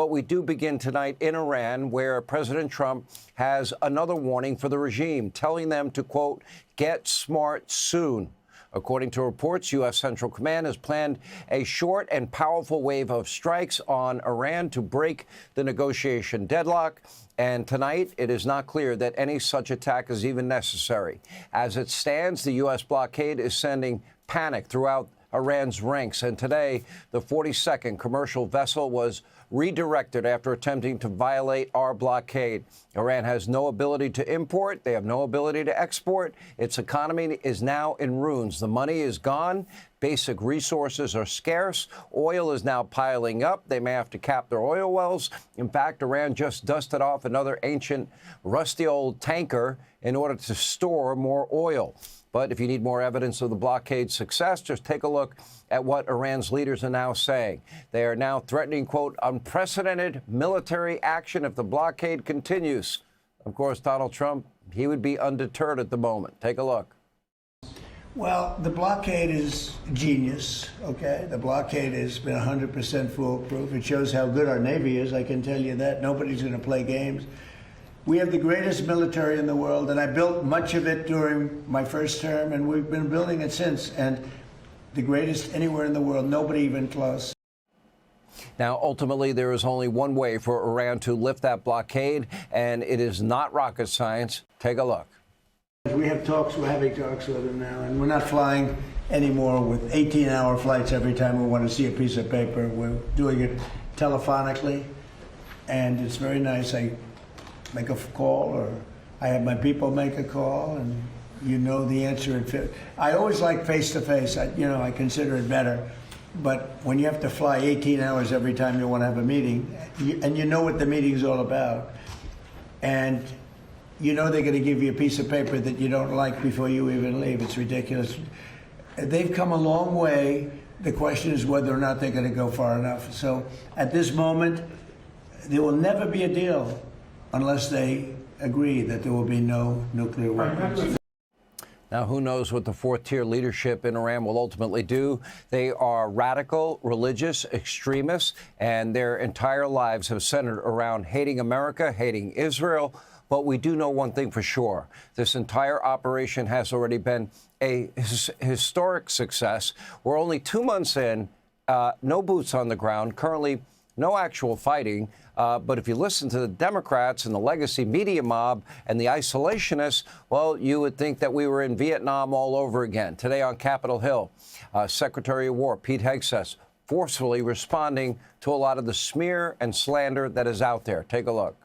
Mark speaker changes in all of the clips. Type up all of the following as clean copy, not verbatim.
Speaker 1: But we do begin tonight in Iran, where President Trump has another warning for the regime, telling them to, quote, get smart soon. According to reports, U.S. Central Command has planned a short and powerful wave of strikes on Iran to break the negotiation deadlock. And tonight, it is not clear that any such attack is even necessary. As it stands, the U.S. blockade is sending panic throughout Iran's ranks. And today, the 42nd commercial vessel was redirected after attempting to violate our blockade. Iran has no ability to import. They have no ability to export. Its economy is now in ruins. The money is gone. Basic resources are scarce. Oil is now piling up. They may have to cap their oil wells. In fact, Iran just dusted off another ancient, rusty old tanker in order to store more oil. But if you need more evidence of the blockade's success, just take a look at what Iran's leaders are now saying. They are now threatening, quote, unprecedented military action if the blockade continues. Of course, Donald Trump, he would be undeterred at the moment. Take a look.
Speaker 2: Well, the blockade is genius, okay? The blockade has been 100% foolproof. It shows how good our Navy is, I can tell you that. Nobody's going to play games. We have the greatest military in the world, and I built much of it during my first term, and we've been building it since. And the greatest anywhere in the world, nobody even close.
Speaker 1: Now, ultimately, there is only one way for Iran to lift that blockade, and it is not rocket science. Take a look.
Speaker 2: We have talks, we're having talks with them now, and we're not flying anymore with 18-hour flights every time we want to see a piece of paper. We're doing it telephonically, and it's very nice. I make a call, or I have my people make a call, and you know the answer. I always like face-to-face. I consider it better. But when you have to fly 18 hours every time you want to have a meeting, and you know what the meeting's all about, and you know they're going to give you a piece of paper that you don't like before you even leave. It's ridiculous. They've come a long way. The question is whether or not they're going to go far enough. So at this moment, there will never be a deal unless they agree that there will be no nuclear weapons.
Speaker 1: Now, who knows what the fourth-tier leadership in Iran will ultimately do? They are radical, religious extremists, and their entire lives have centered around hating America, hating Israel. But we do know one thing for sure. This entire operation has already been a historic success. We're only 2 months in, no boots on the ground, currently no actual fighting. But if you listen to the Democrats and the legacy media mob and the isolationists, well, you would think that we were in Vietnam all over again. Today on Capitol Hill, Secretary of War Pete Hegseth forcefully responding to a lot of the smear and slander that is out there. Take a look.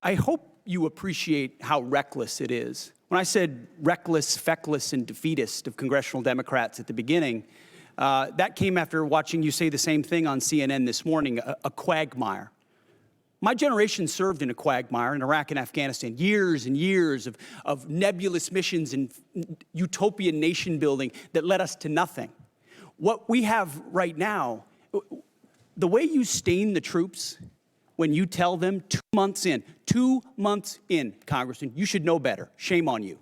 Speaker 3: I hope you appreciate how reckless it is. When I said reckless, feckless, and defeatist of congressional Democrats at the beginning, that came after watching you say the same thing on CNN this morning, a quagmire. My generation served in a quagmire in Iraq and Afghanistan, years and years of nebulous missions and utopian nation building that led us to nothing. What we have right now, the way you stain the troops when you tell them 2 months in, Congressman, you should know better. Shame on you.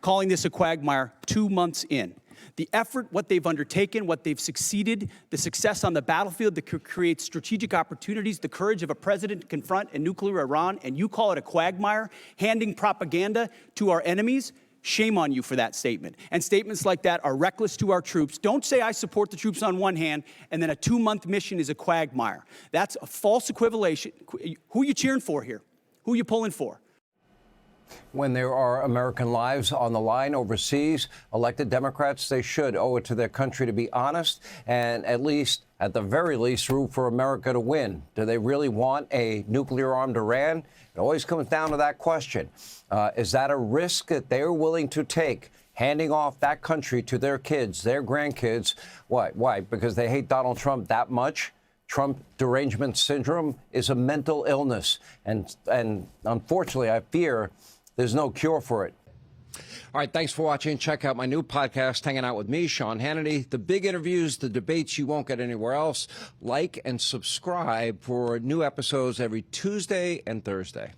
Speaker 3: Calling this a quagmire 2 months in. The effort, what they've undertaken, what they've succeeded, the success on the battlefield that could create strategic opportunities, the courage of a president to confront a nuclear Iran, and you call it a quagmire, handing propaganda to our enemies, shame on you for that statement. And statements like that are reckless to our troops. Don't say I support the troops on one hand, and then a 2-month mission is a quagmire. That's a false equivalation. Who are you cheering for here? Who are you pulling for?
Speaker 1: When there are American lives on the line overseas, elected Democrats, they should owe it to their country to be honest and at the very least, root for America to win. Do they really want a nuclear-armed Iran? It always comes down to that question. Is that a risk that they're willing to take, handing off that country to their kids, their grandkids? Why? Because they hate Donald Trump that much? Trump derangement syndrome is a mental illness, and unfortunately, I fear there's no cure for it. All right, thanks for watching. Check out my new podcast, Hanging Out with me, Sean Hannity. The big interviews, the debates you won't get anywhere else. Like and subscribe for new episodes every Tuesday and Thursday.